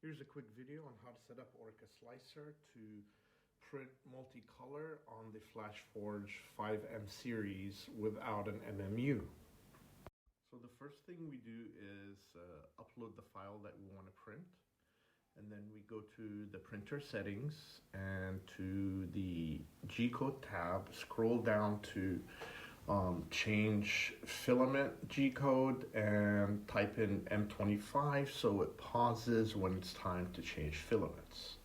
Here's a quick video on how to set up Orcaslicer to print multicolor on the Flashforge 5M series without an MMU. So the first thing we do is upload the file that we want to print, and then we go to the printer settings and to the G-code tab, scroll down to change filament G-code and type in M25 so it pauses when it's time to change filaments.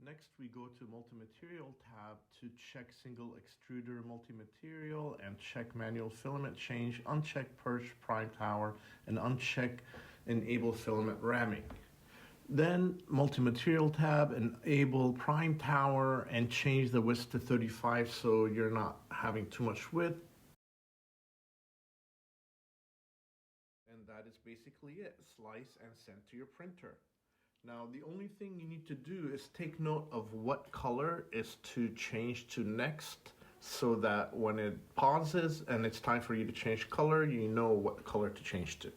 Next we go to multi-material tab to check single extruder multi-material and check manual filament change, uncheck purge prime tower, and uncheck enable filament ramming. Then multi-material tab, enable prime tower and change the width to 35 so you're not having too much width. And that is basically it. Slice and send to your printer. Now the only thing you need to do is take note of what color is to change to next, so that when it pauses and it's time for you to change color, you know what color to change to.